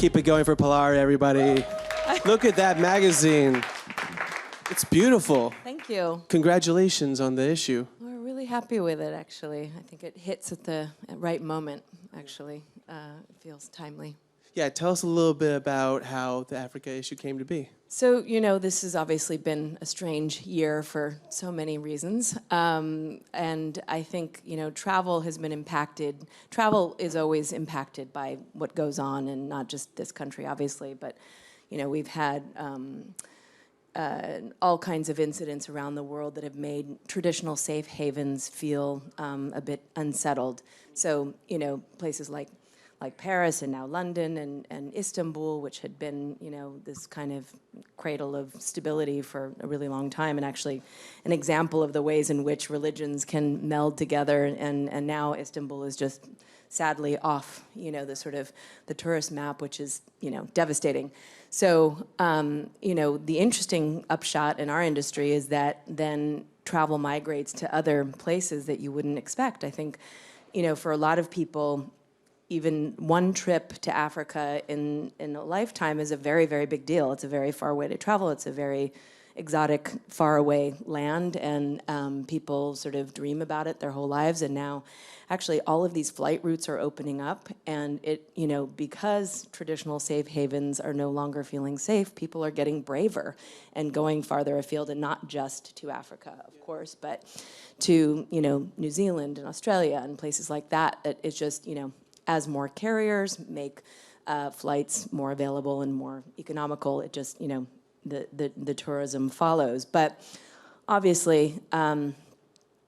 Keep it going for Pilar, everybody. Look at that magazine. It's beautiful. Thank you. Congratulations on the issue. We're really happy with it, actually. I think it hits at the right moment, actually. It feels timely. Yeah, tell us a little bit about how the Africa issue came to be. So, this has obviously been a strange year for so many reasons. And I think, travel has been impacted. Travel is always impacted by what goes on, and not just this country, obviously, but, we've had all kinds of incidents around the world that have made traditional safe havens feel a bit unsettled. So, places like Paris and now London and Istanbul, which had been, this kind of cradle of stability for a really long time, and actually an example of the ways in which religions can meld together. And now Istanbul is just sadly off, the tourist map, which is, devastating. So, the interesting upshot in our industry is that then travel migrates to other places that you wouldn't expect. I think, for a lot of people, even one trip to Africa in a lifetime is a very, very big deal. It's a very far way to travel. It's a very exotic, faraway land, and people sort of dream about it their whole lives. And now, actually, all of these flight routes are opening up, and because traditional safe havens are no longer feeling safe, people are getting braver and going farther afield, and not just to Africa, of course, but to New Zealand and Australia and places like that. That it's just as more carriers make flights more available and more economical, it just, the tourism follows. But obviously,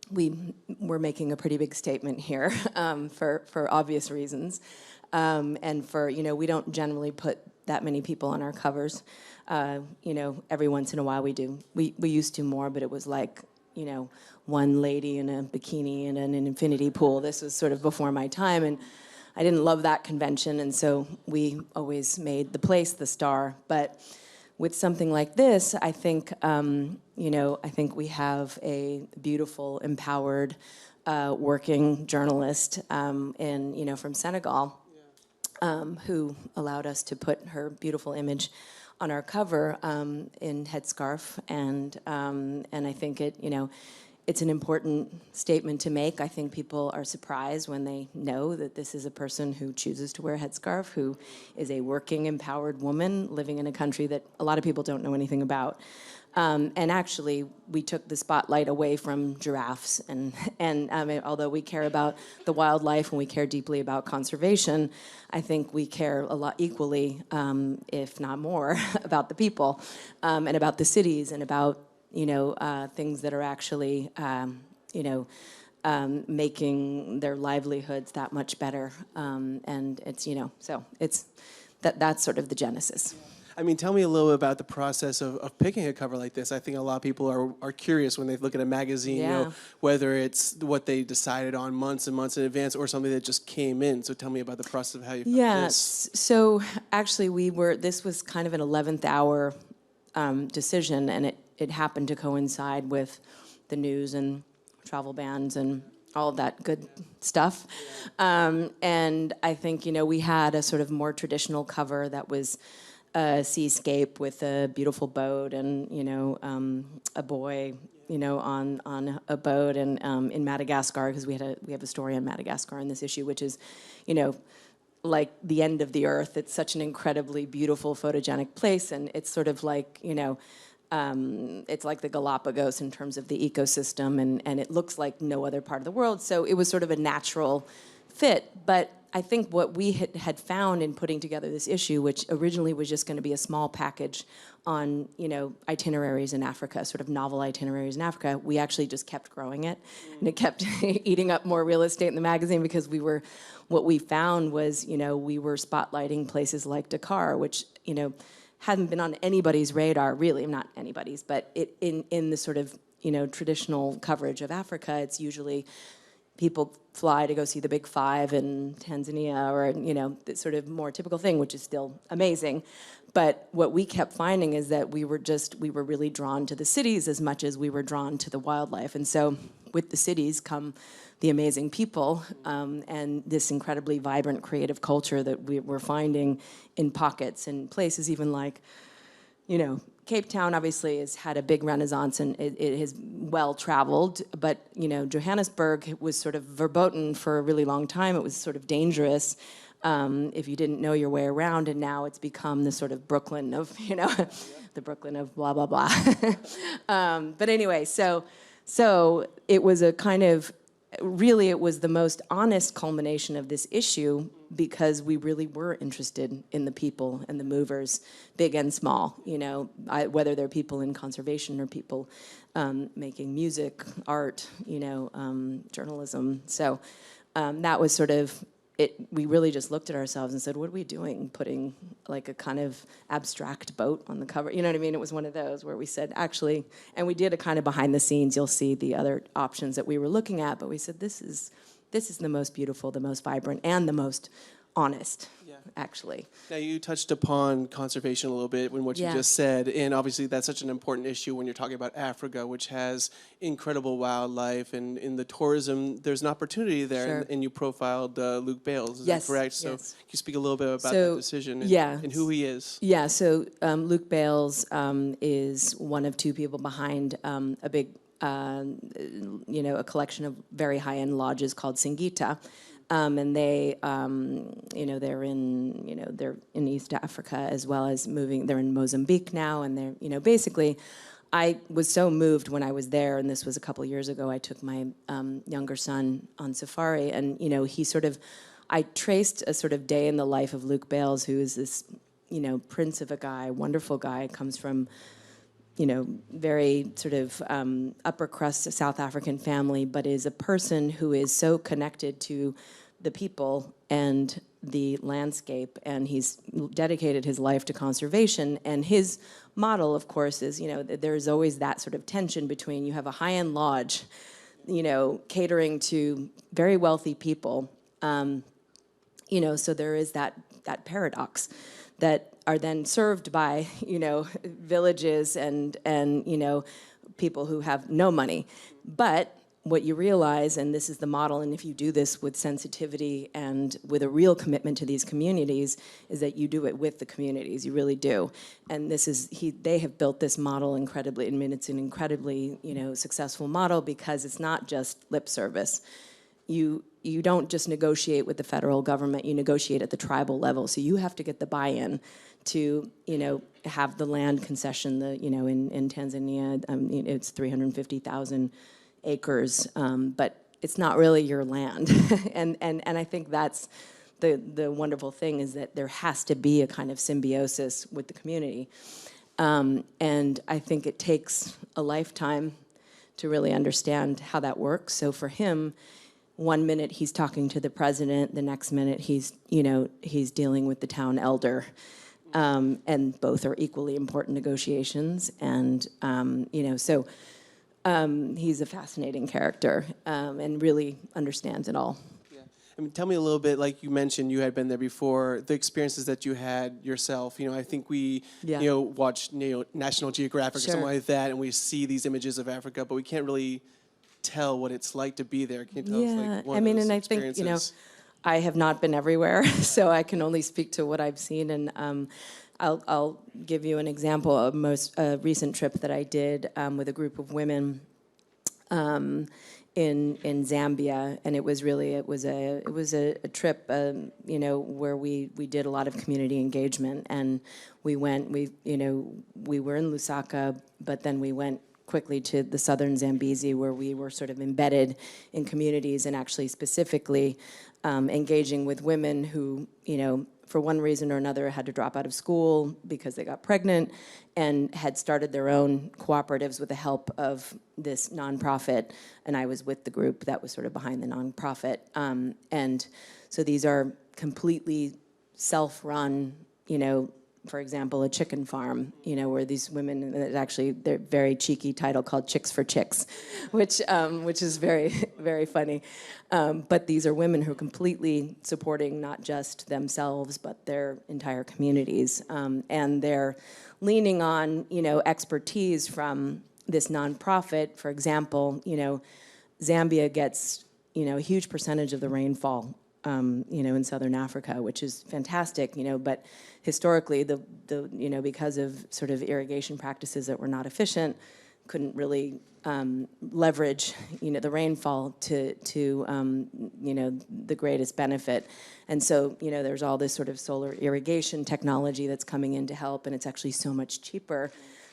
we're making a pretty big statement here for obvious reasons. And for, we don't generally put that many people on our covers. Every once in a while we do. We used to more, but it was like, one lady in a bikini in an infinity pool. This was sort of before my time, and I didn't love that convention, and so we always made the place the star. But with something like this, I think, I think we have a beautiful, empowered, working journalist, from Senegal, who allowed us to put her beautiful image on our cover in headscarf, and I think it's an important statement to make. I think people are surprised when they know that this is a person who chooses to wear a headscarf, who is a working, empowered woman living in a country that a lot of people don't know anything about. And actually, we took the spotlight away from giraffes. And I mean, although we care about the wildlife and we care deeply about conservation, I think we care a lot equally, if not more, about the people and about the cities and about things that are actually, making their livelihoods that much better. And it's, so it's that's sort of the genesis. I mean, tell me a little bit about the process of picking a cover like this. I think a lot of people are curious when they look at a magazine, Yeah. Whether it's what they decided on months and months in advance or something that just came in. So tell me about the process of how you found this. So actually this was kind of an 11th hour decision, and it happened to coincide with the news and travel bans and all of that good stuff. And I think, we had a sort of more traditional cover that was a seascape with a beautiful boat and, a boy, on a boat and in Madagascar, because we have a story on Madagascar in this issue, which is, like the end of the earth. It's such an incredibly beautiful, photogenic place, and it's sort of like, it's like the Galapagos in terms of the ecosystem, and it looks like no other part of the world. So it was sort of a natural fit. But I think what we had found in putting together this issue, which originally was just going to be a small package on, itineraries in Africa, sort of novel itineraries in Africa, we actually just kept growing it. And it kept eating up more real estate in the magazine, because what we found was, we were spotlighting places like Dakar, which, hadn't been on anybody's radar, really, not anybody's, but in the sort of, traditional coverage of Africa, it's usually people fly to go see the Big Five in Tanzania, or, the sort of more typical thing, which is still amazing. But what we kept finding is that we were really drawn to the cities as much as we were drawn to the wildlife. And so with the cities come the amazing people and this incredibly vibrant creative culture that we're finding in pockets and places even like, you know, Cape Town obviously has had a big renaissance and it has well-traveled, but, you know, Johannesburg was sort of verboten for a really long time. It was sort of dangerous if you didn't know your way around, and now it's become the sort of Brooklyn of, you know, the Brooklyn of blah, blah, blah. But anyway, so it was a kind of, really it was the most honest culmination of this issue because we really were interested in the people and the movers, big and small, you know, whether they're people in conservation or people making music, art, you know, journalism. So that was sort of it. We really just looked at ourselves and said, what are we doing putting like a kind of abstract boat on the cover? You know what I mean? It was one of those where we said, actually, and we did a kind of behind the scenes, you'll see the other options that we were looking at, but we said, this is the most beautiful, the most vibrant, and the most honest, actually. Now, you touched upon conservation a little bit in what you just said, and obviously that's such an important issue when you're talking about Africa, which has incredible wildlife, and in the tourism, there's an opportunity there, Sure. and you profiled Luke Bales, is Yes, that correct? So yes. can you speak a little bit about that decision and who he is? Yeah, so Luke Bales is one of two people behind a big, you know, a collection of very high-end lodges called Singita. And they, you know, they're in East Africa as well as moving. They're in Mozambique now, and they're, you know, basically, I was so moved when I was there, and this was a couple years ago. I took my younger son on safari, and you know, I traced a sort of day in the life of Luke Bales, who is this, you know, prince of a guy, wonderful guy, comes from, you know, very sort of upper crust South African family, but is a person who is so connected to the people and the landscape, and he's dedicated his life to conservation. And his model, of course, is, you know, there's always that sort of tension between, you have a high-end lodge, you know, catering to very wealthy people, you know, so there is that paradox that are then served by, you know, villages and you know, people who have no money. But what you realize, and this is the model, and if you do this with sensitivity and with a real commitment to these communities, is that you do it with the communities, you really do. And this is, they have built this model incredibly, I mean, it's an incredibly, you know, successful model because it's not just lip service. You don't just negotiate with the federal government, you negotiate at the tribal level. So you have to get the buy-in to, you know, have the land concession, you know, in Tanzania, it's 350,000 acres, but it's not really your land. and I think that's the wonderful thing, is that there has to be a kind of symbiosis with the community. And I think it takes a lifetime to really understand how that works. So for him, one minute he's talking to the president, the next minute he's dealing with the town elder. And both are equally important negotiations. And, you know, so he's a fascinating character and really understands it all. Yeah. I mean, tell me a little bit, like you mentioned, you had been there before, the experiences that you had yourself. You know, I think we, you know, watch National Geographic or something like that, and we see these images of Africa, but we can't really tell what it's like to be there. Can you tell us, like, one I mean, of those and I think, you know, experiences? I have not been everywhere, so I can only speak to what I've seen. And I'll give you an example of most recent trip that I did with a group of women in Zambia, and it was a trip, you know, where we did a lot of community engagement, and we were in Lusaka, but then we went quickly to the southern Zambezi, where we were sort of embedded in communities and actually specifically engaging with women who, you know, for one reason or another had to drop out of school because they got pregnant and had started their own cooperatives with the help of this nonprofit. And I was with the group that was sort of behind the nonprofit. And so these are completely self-run, you know, for example, a chicken farm, you know, where these women, they're very cheeky title called Chicks for Chicks, which is very, very funny. But these are women who are completely supporting not just themselves, but their entire communities. And they're leaning on, you know, expertise from this nonprofit. For example, you know, Zambia gets a huge percentage of the rainfall, in Southern Africa, which is fantastic, but historically, because of sort of irrigation practices that were not efficient, couldn't really leverage, the rainfall to the greatest benefit. And so, there's all this sort of solar irrigation technology that's coming in to help, and it's actually so much cheaper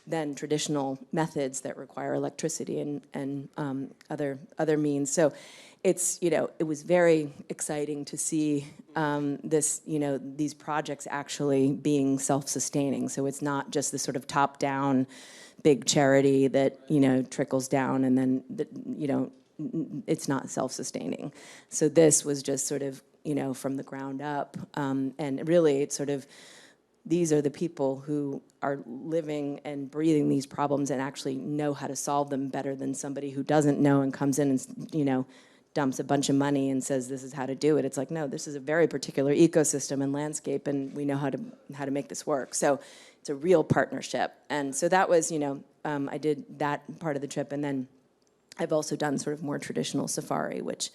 than traditional methods that require electricity and other means. So it was very exciting to see these projects actually being self-sustaining. So it's not just this sort of top-down big charity that, trickles down and then, it's not self-sustaining. So this was just sort of, from the ground up. And really, it's sort of, these are the people who are living and breathing these problems and actually know how to solve them better than somebody who doesn't know and comes in and, dumps a bunch of money and says this is how to do it. It's like, no, this is a very particular ecosystem and landscape, and we know how to make this work. So it's a real partnership. And so that was, I did that part of the trip, and then I've also done sort of more traditional safari, which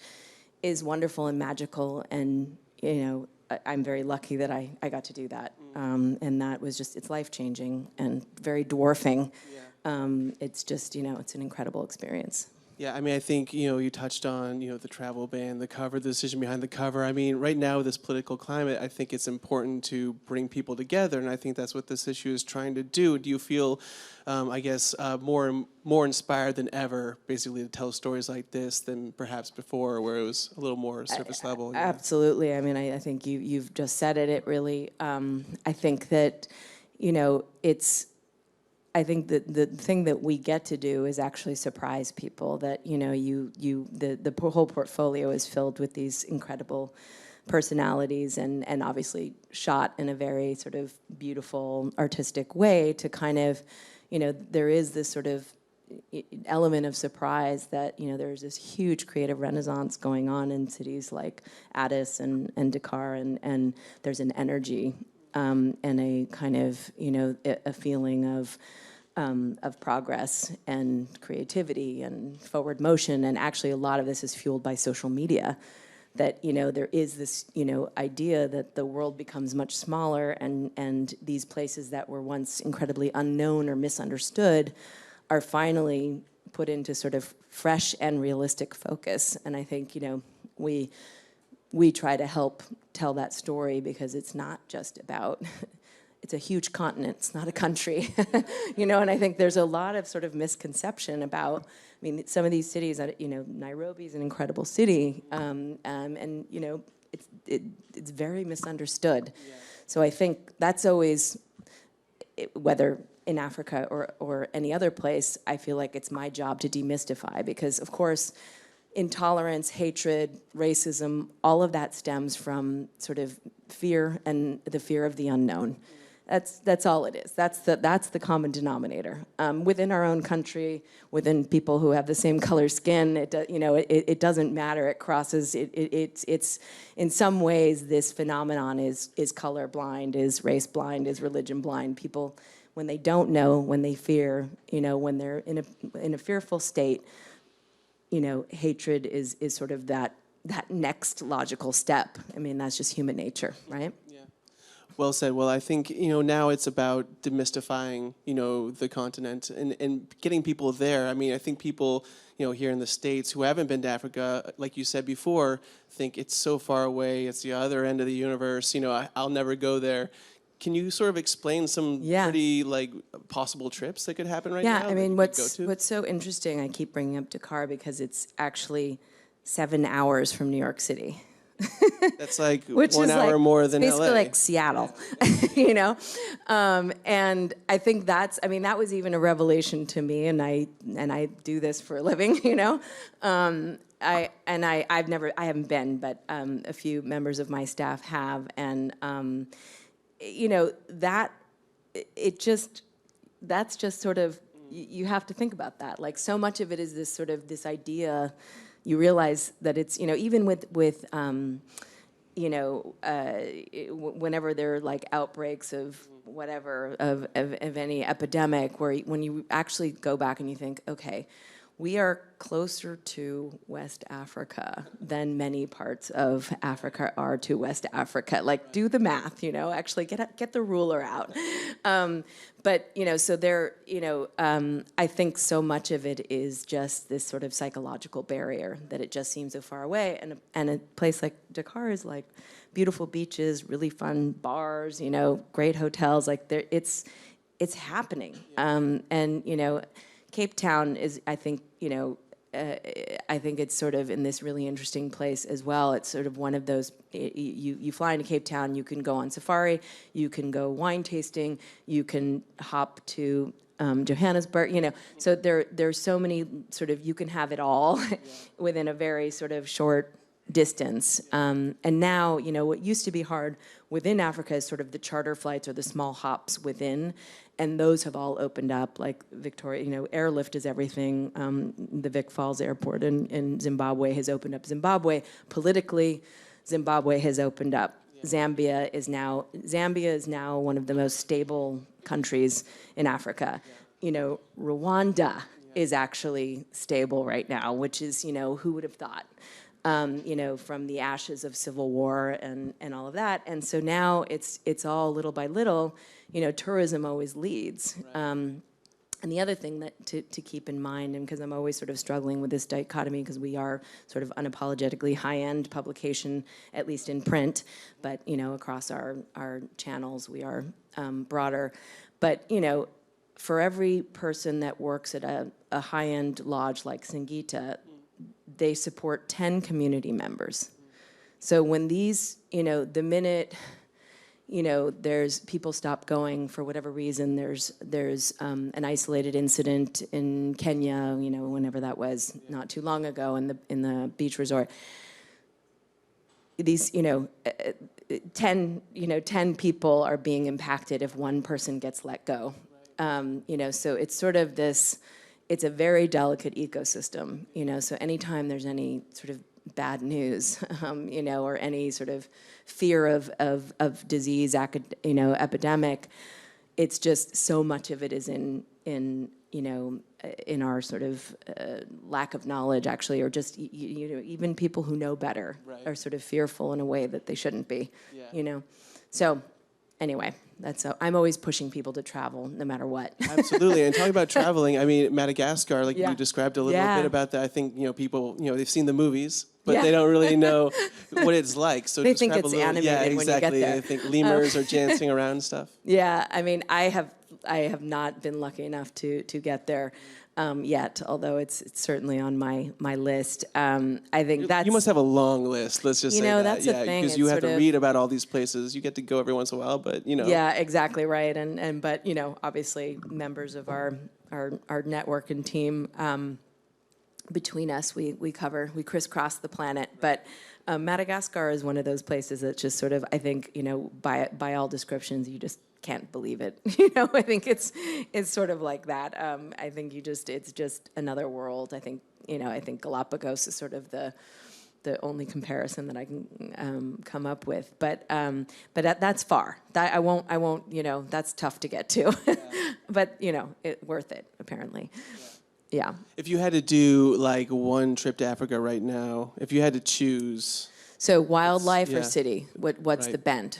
is wonderful and magical, and I'm very lucky that I got to do that. And that was just, it's life-changing and very dwarfing. Yeah. It's just, it's an incredible experience. Yeah, I mean, I think, you touched on, the travel ban, the cover, the decision behind the cover. I mean, right now, this political climate, I think it's important to bring people together, and I think that's what this issue is trying to do. Do you feel, more inspired than ever, basically, to tell stories like this than perhaps before, where it was a little more surface level? Yeah. Absolutely. I mean, I think you've just said it. It really, I think that, I think that the thing that we get to do is actually surprise people. That the whole portfolio is filled with these incredible personalities, and obviously shot in a very sort of beautiful, artistic way to kind of, there is this sort of element of surprise that there's this huge creative renaissance going on in cities like Addis and Dakar, and there's an energy and a kind of a feeling of progress and creativity and forward motion. And actually a lot of this is fueled by social media, that there is this idea that the world becomes much smaller, and these places that were once incredibly unknown or misunderstood are finally put into sort of fresh and realistic focus. And I think we try to help tell that story, because it's not just about it's a huge continent, it's not a country, and I think there's a lot of sort of misconception about, I mean, some of these cities, Nairobi is an incredible city, and it's very misunderstood. Yeah. So I think that's always, whether in Africa or any other place, I feel like it's my job to demystify, because of course, intolerance, hatred, racism, all of that stems from sort of fear, and the fear of the unknown. That's all it is. That's the common denominator within our own country, within people who have the same color skin. It doesn't matter. It crosses. It's in some ways, this phenomenon is color blind, is race blind, is religion blind. People, when they don't know, when they fear, when they're in a fearful state, hatred is sort of that next logical step. I mean, that's just human nature, right? Well said. Well, I think, now it's about demystifying, the continent and getting people there. I mean, I think people, here in the States who haven't been to Africa, like you said before, think it's so far away, it's the other end of the universe, I'll never go there. Can you sort of explain some pretty, possible trips that could happen right now? Yeah, I mean, what's so interesting, I keep bringing up Dakar because it's actually 7 hours from New York City. That's like 1 hour more than basically LA. Like Seattle, and I think that was even a revelation to me, and I do this for a living, I haven't been, but a few members of my staff have, and that's just sort of, you have to think about that. Like, so much of it is this sort of this idea. You realize that it's, even with whenever there are like outbreaks of whatever, of any epidemic, when you actually go back and you think, okay, we are closer to West Africa than many parts of Africa are to West Africa. Like, do the math, actually get the ruler out. But, so there, I think so much of it is just this sort of psychological barrier that it just seems so far away. And a place like Dakar is like beautiful beaches, really fun bars, great hotels. Like, it's happening. And, Cape Town is, I think, I think it's sort of in this really interesting place as well. It's sort of one of those, you fly into Cape Town, you can go on safari, you can go wine tasting, you can hop to Johannesburg, so there's so many sort of, you can have it all within a very sort of short distance. And now, what used to be hard within Africa is sort of the charter flights or the small hops within, and those have all opened up, like Victoria, airlift is everything. The Vic Falls Airport in Zimbabwe has opened up. Zimbabwe, politically, Zimbabwe has opened up. Zambia is now one of the most stable countries in Africa. Rwanda is actually stable right now, which is, who would have thought? From the ashes of civil war and all of that. And so now it's all little by little, tourism always leads. Right. And the other thing that to keep in mind, and because I'm always sort of struggling with this dichotomy, because we are sort of unapologetically high-end publication, at least in print, but, across our channels, we are broader. But, for every person that works at a high-end lodge like Singita, they support 10 community members. So when these, the minute, there's people stop going for whatever reason, there's an isolated incident in Kenya, whenever that was, not too long ago in the beach resort. These, 10 people are being impacted if one person gets let go. So it's sort of this, it's a very delicate ecosystem, so anytime there's any sort of bad news, or any sort of fear of disease, epidemic, it's just so much of it is in our sort of lack of knowledge, actually, or just, even people who know better are sort of fearful in a way that they shouldn't be, So anyway, I'm always pushing people to travel, no matter what. Absolutely, and talking about traveling, I mean, Madagascar, like you described a little bit about that. I think people, they've seen the movies, but they don't really know what it's like. So they think it's animated when you get there. They think lemurs are dancing around and stuff. Yeah, I mean, I have not been lucky enough to get there yet, although it's certainly on my list. I think you must have a long list. Let's just say that. That's a thing. Because you have to read about all these places. You get to go every once in a while, but Yeah, exactly right. But obviously members of our network and team. Between us, we crisscross the planet, but Madagascar is one of those places that just sort of, I think, by all descriptions, you just can't believe it. I think it's sort of like that. I think it's just another world. I think Galapagos is sort of the only comparison that I can come up with. But that's far. I won't. That's tough to get to. Yeah. But worth it apparently. Yeah. If you had to do like one trip to Africa right now, if you had to choose. So wildlife or city? What's the bent?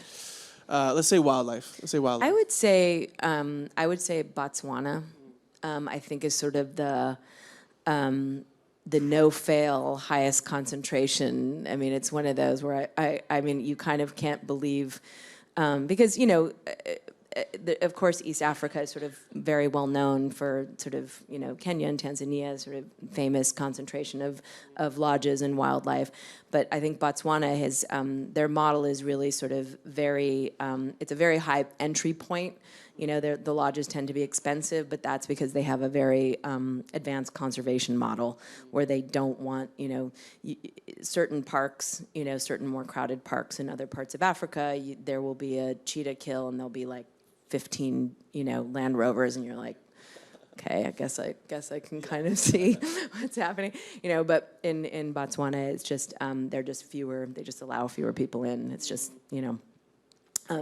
Let's say wildlife. I would say Botswana. I think is sort of the no-fail highest concentration. I mean, it's one of those where I mean, you kind of can't believe because of course, East Africa is sort of very well known for sort of, Kenya and Tanzania, sort of famous concentration of lodges and wildlife. But I think Botswana has, their model is really sort of very, it's a very high entry point. The lodges tend to be expensive, but that's because they have a very advanced conservation model where they don't want, certain parks, certain more crowded parks in other parts of Africa, there will be a cheetah kill and there'll be like 15, Land Rovers, and you're like, okay, I guess I can kind of see what's happening, But in Botswana, it's just they're just fewer. They just allow fewer people in. It's just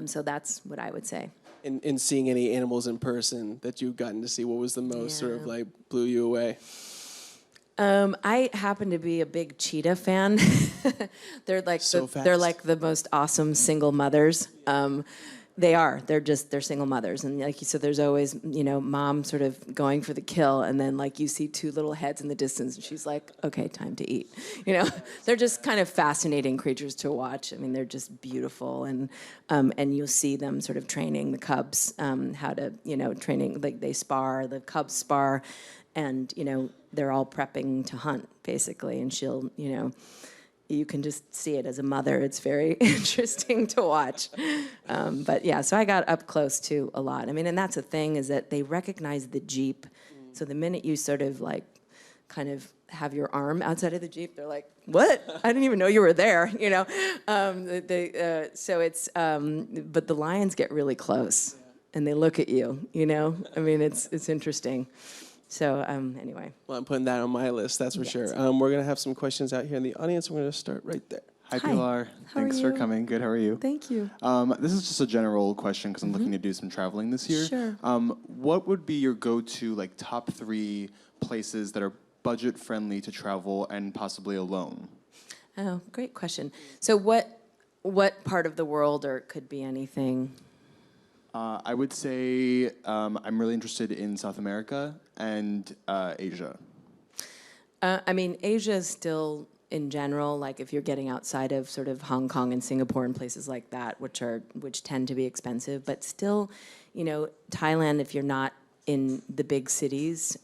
so that's what I would say. In seeing any animals in person that you've gotten to see, what was the most sort of like blew you away? I happen to be a big cheetah fan. They're like they're like the most awesome single mothers. They are. They're single mothers, and like you said, there's always mom sort of going for the kill, and then like you see two little heads in the distance, and she's like, okay, time to eat. They're just kind of fascinating creatures to watch. I mean, they're just beautiful, and you'll see them sort of training the cubs how to training, like they spar, the cubs spar, and they're all prepping to hunt basically, and she'll you can just see it as a mother. It's very interesting to watch. But yeah, so I got up close to a lot. I mean, and that's the thing, is that they recognize the Jeep. So the minute you sort of like kind of have your arm outside of the Jeep, they're like, what? I didn't even know you were there, So it's, but the lions get really close and they look at you, I mean, it's interesting. So anyway. Well, I'm putting that on my list, that's for sure. We're going to have some questions out here in the audience. We're going to start right there. Hi, Pilar. Thanks for coming. Good, how are you? Thank you. This is just a general question because I'm looking to do some traveling this year. Sure. What would be your go-to, like, top 3 places that are budget-friendly to travel and possibly alone? Oh, great question. So what part of the world, or it could be anything? I would say I'm really interested in South America and Asia. I mean, Asia is still, in general, like if you're getting outside of sort of Hong Kong and Singapore and places like that, which tend to be expensive, but still, Thailand, if you're not in the big cities,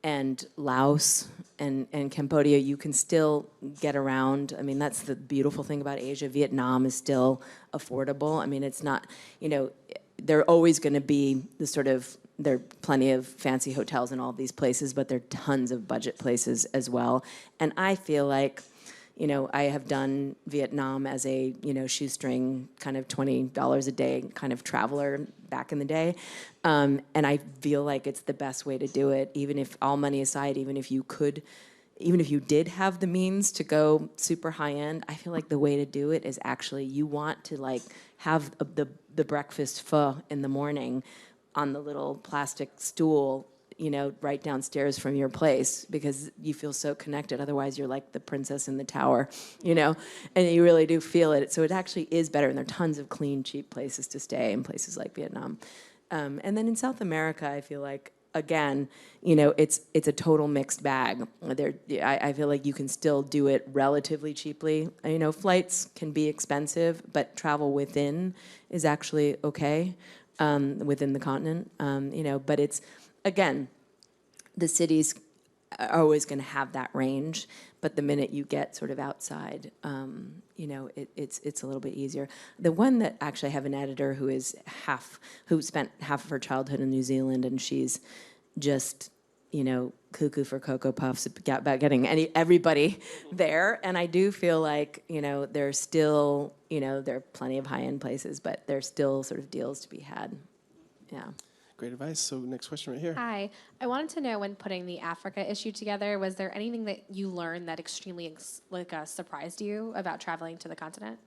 and Laos and Cambodia, you can still get around. I mean, that's the beautiful thing about Asia. Vietnam is still affordable. I mean, it's not, they're always going to be the sort of, there are plenty of fancy hotels in all of these places, but there are tons of budget places as well. And I feel like, I have done Vietnam as a, shoestring kind of $20 a day kind of traveler back in the day. And I feel like it's the best way to do it, even if, all money aside, even if you did have the means to go super high end, I feel like the way to do it is actually, you want to like have the breakfast pho in the morning on the little plastic stool, right downstairs from your place, because you feel so connected. Otherwise, you're like the princess in the tower, and you really do feel it. So it actually is better, and there are tons of clean, cheap places to stay in places like Vietnam. And then in South America, I feel like, again, it's a total mixed bag. I feel like you can still do it relatively cheaply. Flights can be expensive, but travel within is actually okay, within the continent. But it's, again, the cities are always going to have that range, but the minute you get sort of outside, it's a little bit easier. The one that actually I have an editor who spent half of her childhood in New Zealand, and she's just, cuckoo for Cocoa Puffs about getting everybody there. And I do feel like, there's still, there are plenty of high-end places, but there's still sort of deals to be had. Yeah. Great advice. So next question right here. Hi. I wanted to know, when putting the Africa issue together, was there anything that you learned that extremely surprised you about traveling to the continent?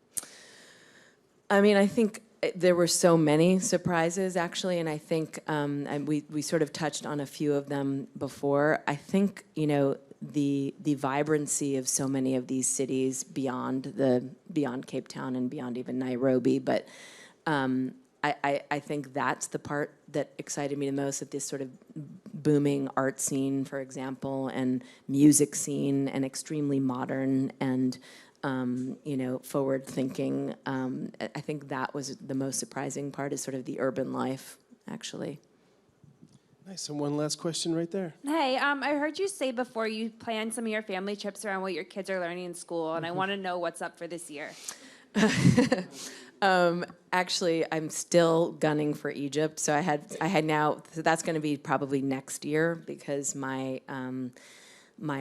I mean, I think there were so many surprises, actually, and I think and we sort of touched on a few of them before. I think, the vibrancy of so many of these cities beyond Cape Town and beyond even Nairobi, but I think that's the part that excited me the most, that this sort of booming art scene, for example, and music scene, and extremely modern and forward thinking. I think that was the most surprising part, is sort of the urban life, actually. Nice. And one last question right there. Hey, I heard you say before you planned some of your family trips around what your kids are learning in school, and I want to know what's up for this year. Actually, I'm still gunning for Egypt. So I had now. So that's going to be probably next year, because my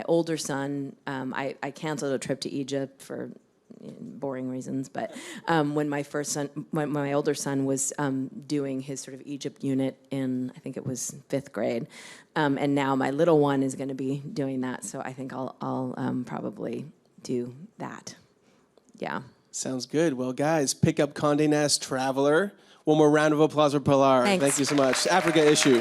older son, I canceled a trip to Egypt for boring reasons. But when my older son was doing his sort of Egypt unit in, I think it was 5th grade, and now my little one is going to be doing that. So I think I'll probably do that. Yeah. Sounds good. Well, guys, pick up Condé Nast Traveler. One more round of applause for Pilar. Thanks. Thank you so much. Africa issue.